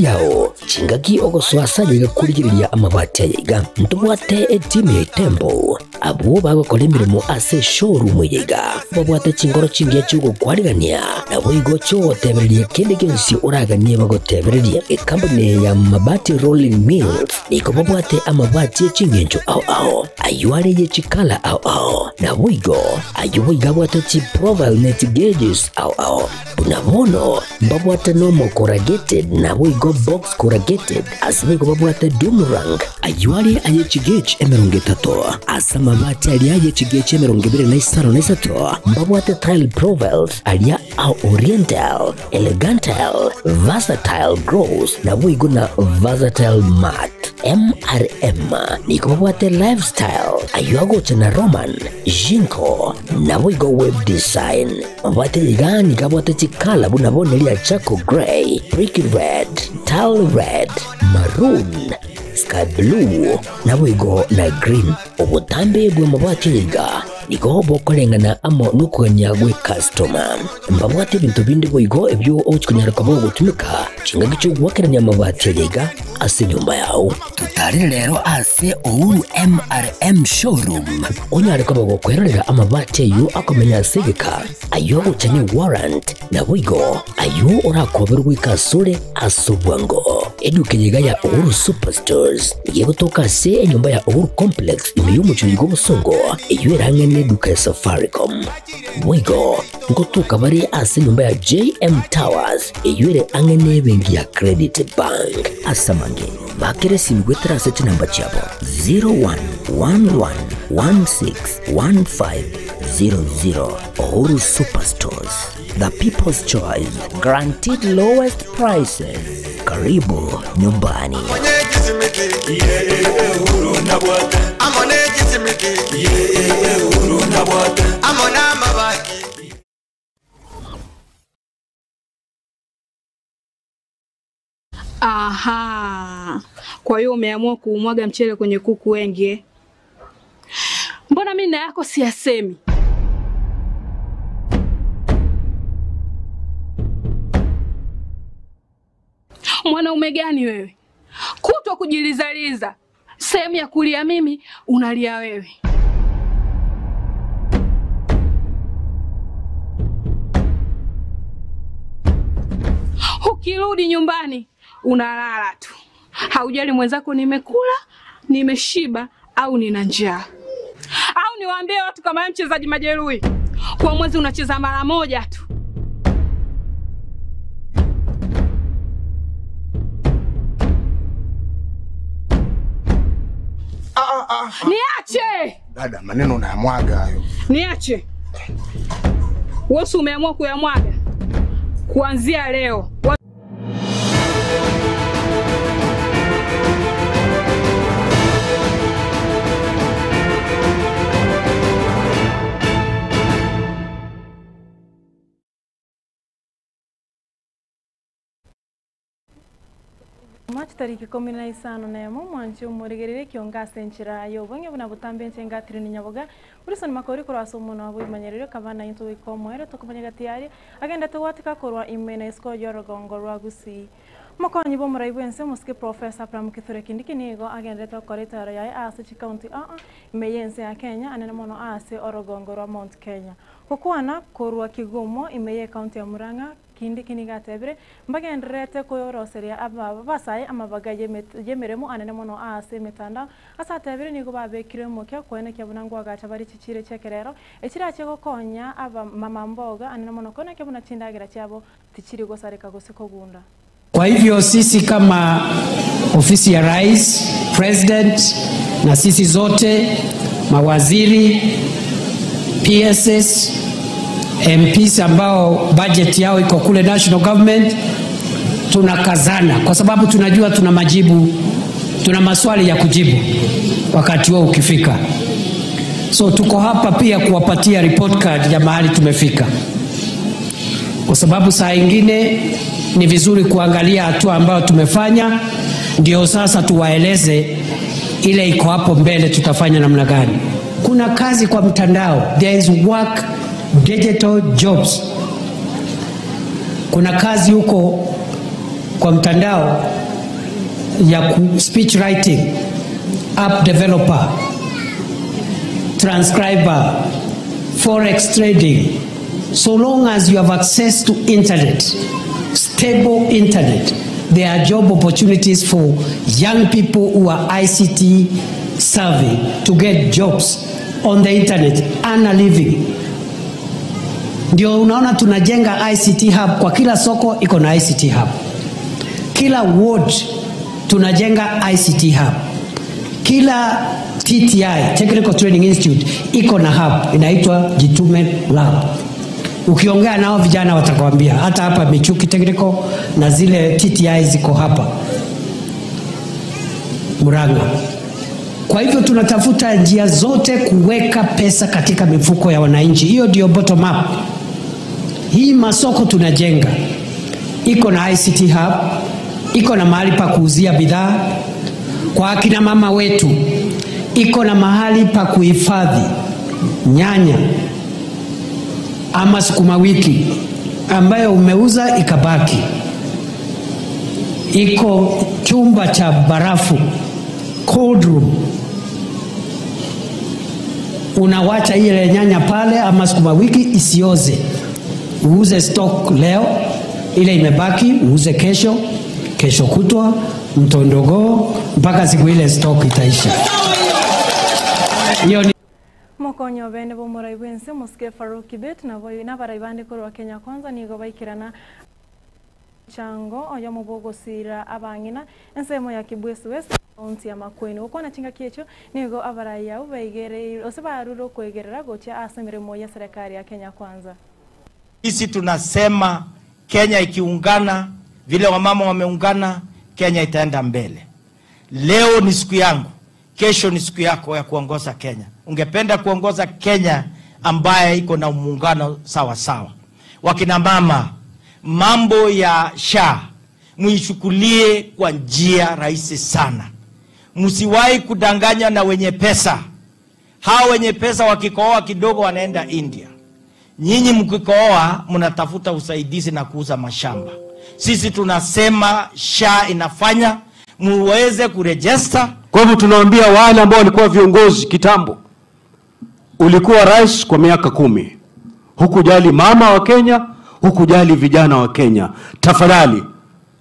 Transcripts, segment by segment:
yao chingaki ogoswasanya kurigiriria amabati yiga ntubwate etimu ya Tembo abo bagakora imirimo ase showroom yiga babwate chingoro chingiye cyugo kwarigania nabo igo cyo tebererie kende gensi uraganie bagotebererie company ya mabati rolling mills niko babwate amabati chingenjo ao ayuare ye chikala ao nabo igo ayuiga bwate chi profile net gauges ao unabono babwate no corrugated nabo igo box corrugated asibego babwate Dumarang ayuare aye chigage emeronge tato asama mabati alia ye chigage emeronge bire na isaro na isato babwate tile profiles alia au oriental elegantal versatile gross nabo igo na versatile mat MRM niko babwate lifestyle ayuago chana Roman Jinko nabo igo web design babwate ligani kabwate chikala bunabone lia Chaco Grey brick red tile red maroon sky blue nabo igo na green obutambe bwe mabwate liga niko bokolengana amo nukonyagwe customer mbabwate bintu bindi boigo ebyo ochikunyaraka bo gutumika chinga gicho gwakeranya mabati liga ase nyumba yao tutari rero ase Uhuru MRM showroom onyareka bogo kwerera amabati yu akomenya segeka ayo guchanye warrant nabo igo ayo orakoberwa ikasure asubwango edukenyiga ya Uhuru Superstores igiye gutoka se enyumba ya Uhuru Complex imiyumucuri go busongo iyo erangene neduka ya Safaricom wigo ngotuka bari ase nyumba ya JM Towers iyo ere angene bengi ya Credit Bank asamange bakere simgwetera se namba chabo 0111161500 Uhuru Superstores, the people's choice, guaranteed lowest prices. Karibu nyumbani. Aha. Kwa hiyo umeamua kuumwaga mchele kwenye kuku wengi. Mbona mimi na yako siyasemi? Mwanaume gani wewe? Kutwa kujilizaliza. Sehemu ya kulia mimi, unalia wewe. Ukirudi nyumbani, unalala tu. Haujali mwenzako nimekula, nimeshiba au nina njaa. Au niwaambie watu kama mchezaji majeruhi. Kwa mwezi unacheza mara moja tu. Niache! Dada, maneno unayamwaga hayo. Niache. Wewe umeamua kuyamwaga. Kuanzia leo. Machi tariki 15 nemo mwanchi umurigerere kyongase nchira yobonye buna butambe ncenga trini nyaboga urison makori kurwaso umuntu wabo imanyerere kabana into ikomwere tukumanya gatiyari agenda tuwatika korwa imene isko yorogongo rwagusi makonyi bo murayibwense muske professor Pram Kithure Kindiki nigo agenda to koritara ya ase county imeyense ya Kenya anene mono ase orogongo rwa Mount Kenya kokwana korwa Kigumo imeye county ya Murang'a Kindiki nigatebre mbagendrete koyoroseria ababa basaye amabaga yemeremo anene mono ase metanda asatebre nigo babekire mukya kwene kyabunangwa agacha bari cicire cekerero ekirache gokonya aba mama mboga anene mono kone kyabuna cindagira cyabo tikiri gosareka goseko gunda. Kwa hivyo sisi kama ofisi ya Rais, President na sisi zote mawaziri, PSS, MPs ambao budget yao iko kule national government tunakazana kwa sababu tunajua tuna majibu, tuna maswali ya kujibu wakati wao ukifika. So tuko hapa pia kuwapatia report card ya mahali tumefika. Kwa sababu saa ingine ni vizuri kuangalia hatua ambayo tumefanya ndio sasa tuwaeleze ile iko hapo mbele tutafanya namna gani. Kuna kazi kwa mtandao, there is work, digital jobs. Kuna kazi huko kwa mtandao ya speech writing, app developer, transcriber, forex trading. So long as you have access to internet, stable internet, there are job opportunities for young people who are ICT savvy to get jobs on the internet, earn a living. Ndio unaona tunajenga ICT hub, kwa kila soko iko na ICT hub. Kila ward tunajenga ICT hub. Kila TTI, Technical Training Institute, iko na hub inaitwa Jitume Lab. Ukiongea nao vijana watakwambia, hata hapa Michuki Technical na zile TTI ziko hapa Murang'a. Kwa hivyo tunatafuta njia zote kuweka pesa katika mifuko ya wananchi. Hiyo ndio bottom up. Hii masoko tunajenga iko na ICT hub, iko na mahali pa kuuzia bidhaa kwa akina mama wetu, iko na mahali pa kuhifadhi nyanya ama sukuma wiki ambayo umeuza ikabaki, iko chumba cha barafu, cold room. Unawacha ile nyanya pale ama sukuma wiki isioze, uuze stock leo, ile imebaki uuze kesho, kesho kutwa, mtondogo, mpaka siku ile stock itaisha. Hiyo ni Mokonyo bene bo morai wense Moske Farouk Kibet na boy na baraibande ko Kenya Kwanza nigo baikirana chango oyo mubogo sira abangina ensemo ya Kibwezi West county ya Makueni ukona chinga kiecho nigo abaraya ubaigere osebaruro kwegerera gocha asemere moya serikali ya Kenya Kwanza. Sisi tunasema Kenya ikiungana vile wamama wameungana, Kenya itaenda mbele. Leo ni siku yangu, kesho ni siku yako ya kuongoza Kenya. Ungependa kuongoza Kenya ambaye iko na muungano sawa sawa. Wakina mama, mambo ya SHA muichukulie kwa njia rahisi sana. Msiwahi kudanganya na wenye pesa. Hao wenye pesa wakikooa kidogo wanaenda India. Nyinyi mkikooa mnatafuta usaidizi na kuuza mashamba. Sisi tunasema SHA inafanya muweze kuregister. Kwa hivyo tunawaambia wale ambao walikuwa viongozi kitambo, ulikuwa rais kwa miaka 10, hukujali mama wa Kenya, hukujali vijana wa Kenya. Tafadhali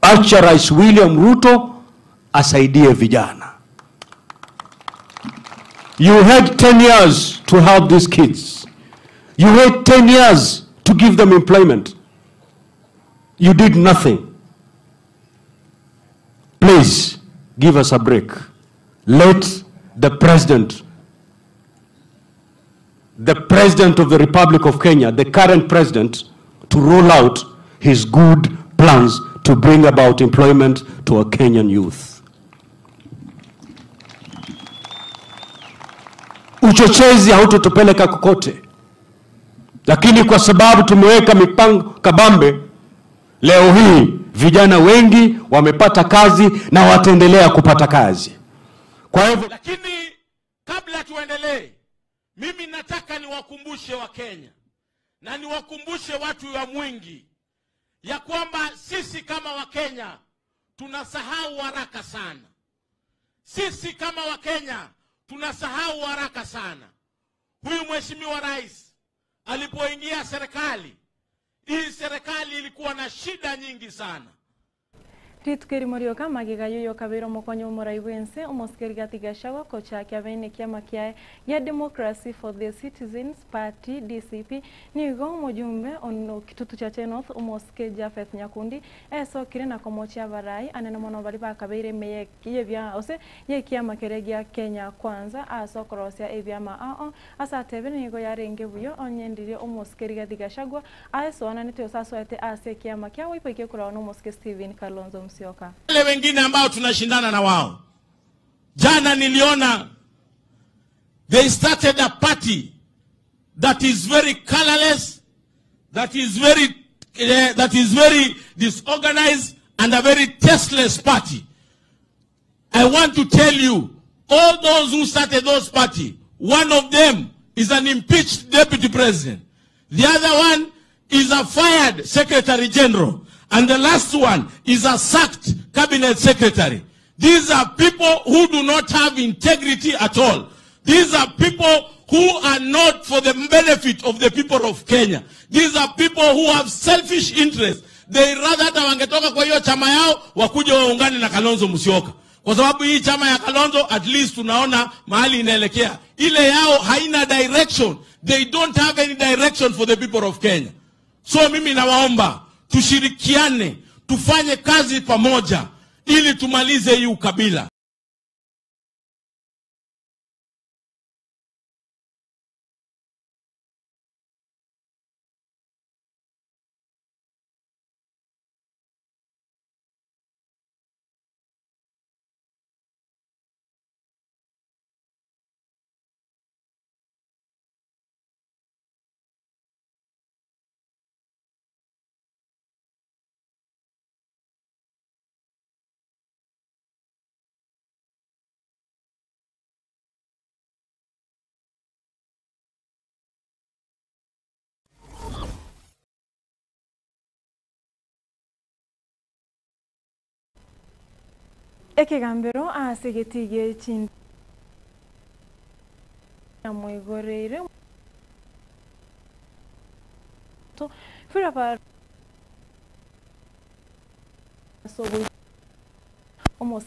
acha Rais William Ruto asaidie vijana. You had 10 years to help these kids. You had 10 years to give them employment. You did nothing. Please give us a break. Let the president of the Republic of Kenya, the current president, to roll out his good plans to bring about employment to our Kenyan youth. Uchochezi hautotupeleka kokote. Lakini kwa sababu tumeweka mipango kabambe, leo hii vijana wengi wamepata kazi na wataendelea kupata kazi. Kwa hivyo, lakini kabla tuendelee, mimi nataka niwakumbushe wa Kenya na niwakumbushe watu wa Mwingi ya kwamba sisi kama wa Kenya tunasahau haraka sana. Sisi kama wa Kenya tunasahau haraka sana. Huyu mheshimiwa rais alipoingia serikali, hii serikali ilikuwa na shida nyingi sana. Titukiri Morioka magigayo yo kabiro mokonyo morai wense umoskeri gatigashawa kocha kyabene kyama kya ya Democracy for the Citizens Party DCP nigo mujumbe ono kitutu cha North umoske Jafeth Nyakundi eso kire na komocha barai anena mono bali bakabire meye kiyebya ose ye kyama keregia Kenya Kwanza aso korosia ebyama ao asa tebe nigo yarenge buyo onyendire umoskeri gatigashagwa aso ananete osaswete ase kyama kya wipeke kura ono umoske Steven Kalonzo Musyoka. Wale wengine ambao tunashindana na wao. Jana niliona they started a party that is very colorless, that is very disorganized and a very tasteless party. I want to tell you, all those who started those party, one of them is an impeached deputy president. The other one is a fired secretary general. And the last one is a sacked cabinet secretary. These are people who do not have integrity at all. These are people who are not for the benefit of the people of Kenya. These are people who have selfish interests. They rather hata wangetoka kwa hiyo chama yao wakuje waungane na Kalonzo Musyoka. Kwa sababu hii chama ya Kalonzo at least tunaona mahali inaelekea. Ile yao haina direction. They don't have any direction for the people of Kenya. So mimi nawaomba tushirikiane, tufanye kazi pamoja ili tumalize hii ukabila. Ekigambiro asegetige chin amoigorere to fira par so we almost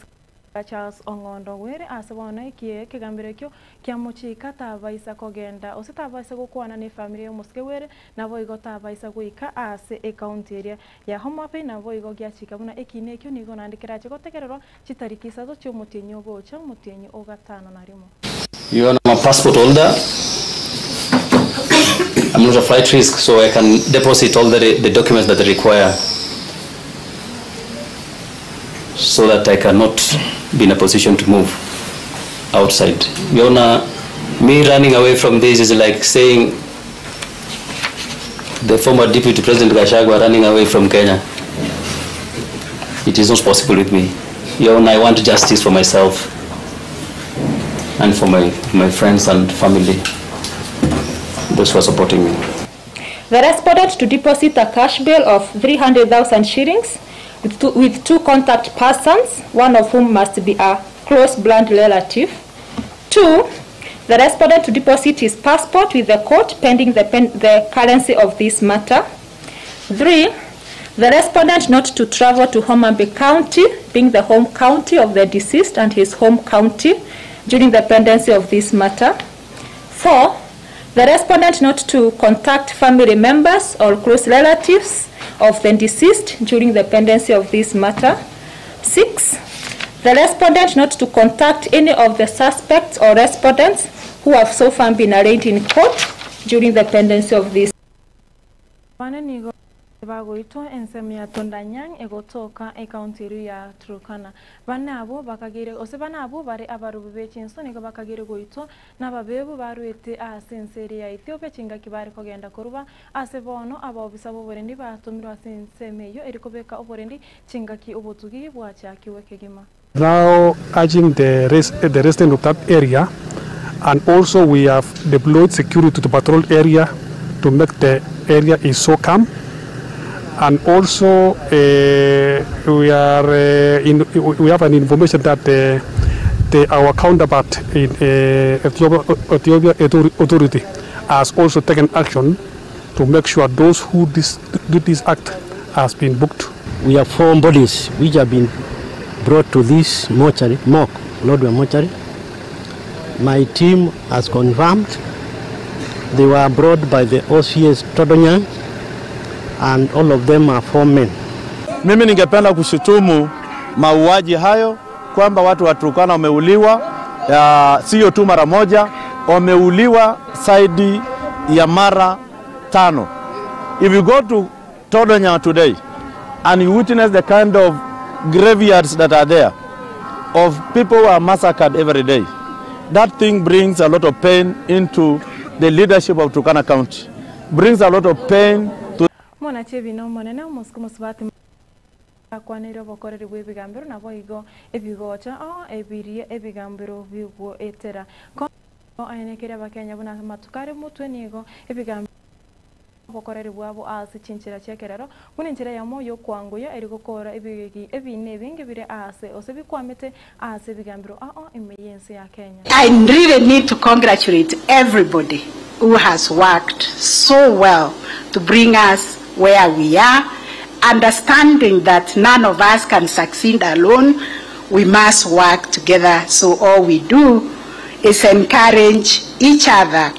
Charles Ongondo were asabona ikie kigambiro kyo kyamuchika tabaisa kogenda ositabaisa gukwana ni family omuske were nabo igota baisa guika ase account area ya Homa Bay nabo igo gyachika buna ekine kyo nigo nandikira chiko tekerero chitariki sazo cyo mutenyo gocha mutenyo ogatano narimo. You are my passport holder. I'm not a flight risk, so I can deposit all the documents that they require, so that I cannot be in a position to move outside. Yona, me running away from this is like saying the former Deputy President Gachagua running away from Kenya. It is not possible with me. Yona, I want justice for myself and for my friends and family, those who are supporting me. The respondent to deposit a cash bill of 300,000 shillings with two contact persons, one of whom must be a close blood relative. 2, the respondent to deposit his passport with the court pending the currency of this matter. 3, the respondent not to travel to Homa Bay County, being the home county of the deceased and his home county during the pendency of this matter. 4, the respondent not to contact family members or close relatives of the deceased during the pendency of this matter. 6, the respondent not to contact any of the suspects or respondents who have so far been arraigned in court during the pendency of this. Bagoito ensemia tondanyang egotoka ekaunti ya Turkana bana abo bakagire ose bana abo bare abarubebe chinso nigo bakagire goito nababebu baruete asenseri ya Ethiopia chinga kibare kogenda kuruba asebono abo bisabo borendi batumirwa sensemeyo erikobeka oborendi chinga ki obotugi bwacha kiwekegima. Now urging the resident of that area, and also we have deployed security to the patrol area to make the area is so calm. And also we have an information that our counterpart in Ethiopia authority has also taken action to make sure those who did this act has been booked. We have 4 bodies which have been brought to this mortuary, Lodwar mortuary. My team has confirmed they were brought by the OCS Todonyang, and all of them are 4 men. Mimi ningependa kushutumu mauaji hayo kwamba watu wa Turkana wameuliwa, sio tu mara moja, wameuliwa zaidi ya mara 5. If you go to Todonyang today and you witness the kind of graveyards that are there of people who are massacred every day, that thing brings a lot of pain into the leadership of Turkana County. Brings a lot of pain to Mwana chevi no monena musbati akwanira bokorere bwebigambiro nabo igo ebigocha ebirie ebigambiro bigwo etera ko ayinekera bakenya buna matukare mutwe nigo ebigambiro bokorere bwabo ase chinchira cyekerero bune nchira ya moyo kwanguya eri gukora ebine bingi bire ase ose bikwamete ase bigambiro imeyense ya Kenya. I really need to congratulate everybody who has worked so well to bring us where we are, understanding that none of us can succeed alone. We must work together, so all we do is encourage each other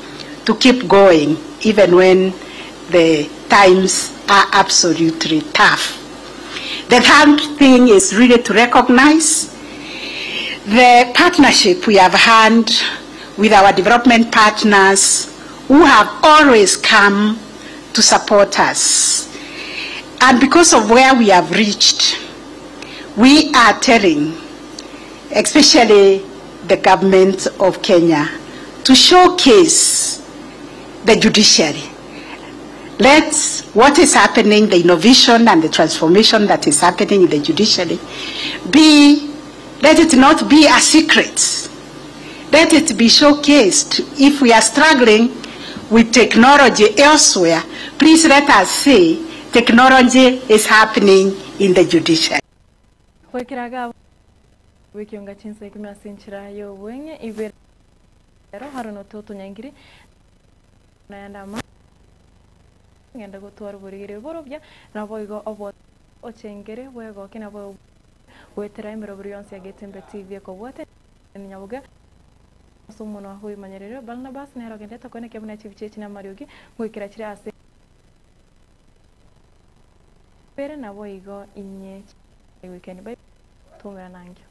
to keep going even when the times are absolutely tough. The third thing is really to recognize the partnership we have had with our development partners who have always come to support us. And because of where we have reached, we are telling, especially the government of Kenya, to showcase the judiciary. Let what is happening, the innovation and the transformation that is happening in the judiciary, let it not be a secret. Let it be showcased. If we are struggling with technology elsewhere, please let us say technology is happening in the judiciary. Wikionga chinsa ikimya sinchira yo wenye ibero haruno toto nyangiri naenda ma ngenda gutwara burigire borobya nabo igo obo ochengere wego kina bo wetera imero burionse yagetembe TV ko wote nyabuga somono aho imanyerero Barnabas nero gendeta kone kebuna chibichechi na mariogi mwikira chira ase pere nabo igo inye weekend bye tumera nange.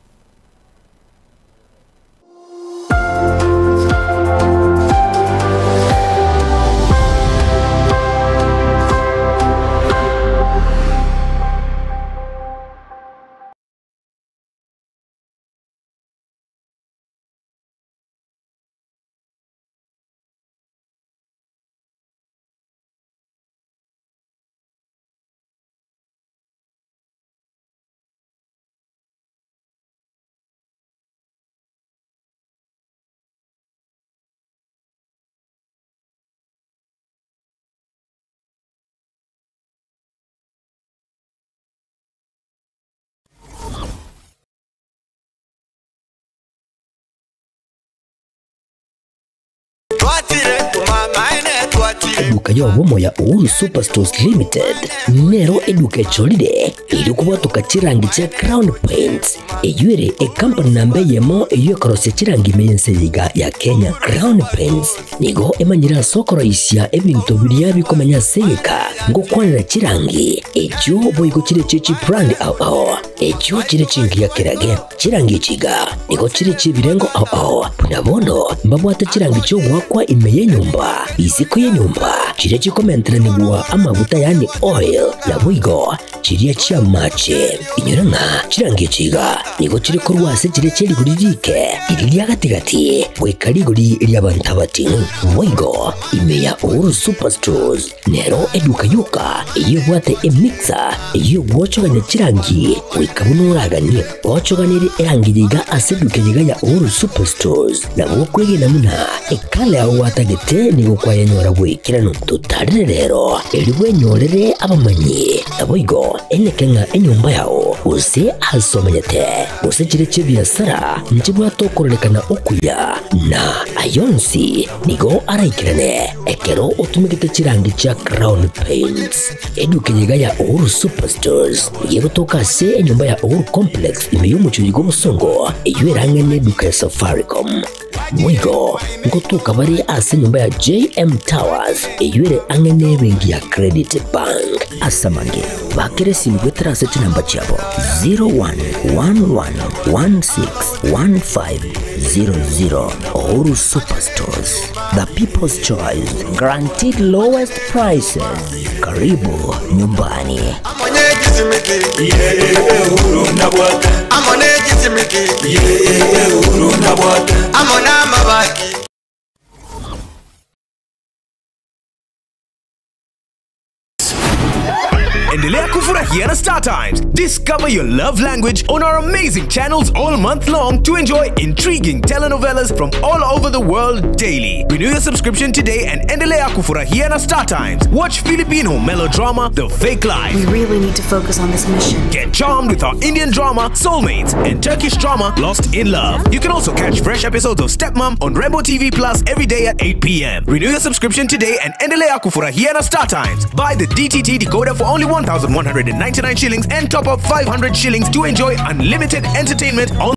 Eduka ya womo ya Uhuru Superstores Limited nero eduka echolide ilikuwa tukachirangi cha Crown Paints eyuere company nambe yemo eyo korose chirangi meyense yiga ya Kenya. Crown Paints nigo emanyira soko raisia ebintu biria bikomanya seyeka ngo kwanira chirangi echo boyiko chire chechi brand ao echo chire chingi ya kirage chirangi chiga nigo chire chibirengo ao punabono mbabwate chirangi cyo wakwa imeye nyumba iziko ye nyumba chire chikomentera nigwa amavuta yani oil na bwigo chiriya chia mache inyuranga chirangi chiga nigo chire kurwase chire cheri guririke iriya gatigati bwekariguri iriya bantabati bwigo imeya Uhuru Superstores nero eduka yuka iyo bwate emixer iyo bwochoganya chirangi wikabunuraganye bwochoganire erangiriga aseduke yiga ya Uhuru Superstores na bwokwege namuna ekale aho watagete nigo kwayanyora bwikirano tutarire rero eriwe nyorere abamanyi nabwigo enekenga enyumba yao use hasomanyete use chire chibiasara njibwa tokorelekana okuya na ayonsi nigo araikirane ekero utumikite chirangi cha Crown Paints eduke yiga ya Uhuru Superstores yego toka se enyumba ya Uhuru Complex imeyumucho yigo musongo eyuerangene duka ya Safaricom mwigo ngotuka bari ase nyumba ya JM Towers eyuere angene bengi ya Credit Bank asamange bakere simgwe traseti namba chabo 0111161500 Uhuru Superstores, the people's choice, guaranteed lowest prices. Karibu nyumbani. Endelea kufu Kufurahia na Star Times. Discover your love language on our amazing channels all month long to enjoy intriguing telenovelas from all over the world daily. Renew your subscription today and endelea kufurahia na Star Times. Watch Filipino melodrama The Fake Life. We really need to focus on this mission. Get charmed with our Indian drama Soulmates and Turkish drama Lost in Love. You can also catch fresh episodes of Stepmom on Rainbow TV Plus every day at 8 p.m. Renew your subscription today and endelea kufurahia na Star Times. Buy the DTT decoder for only 1,199 shillings and top up 500 shillings to enjoy unlimited entertainment on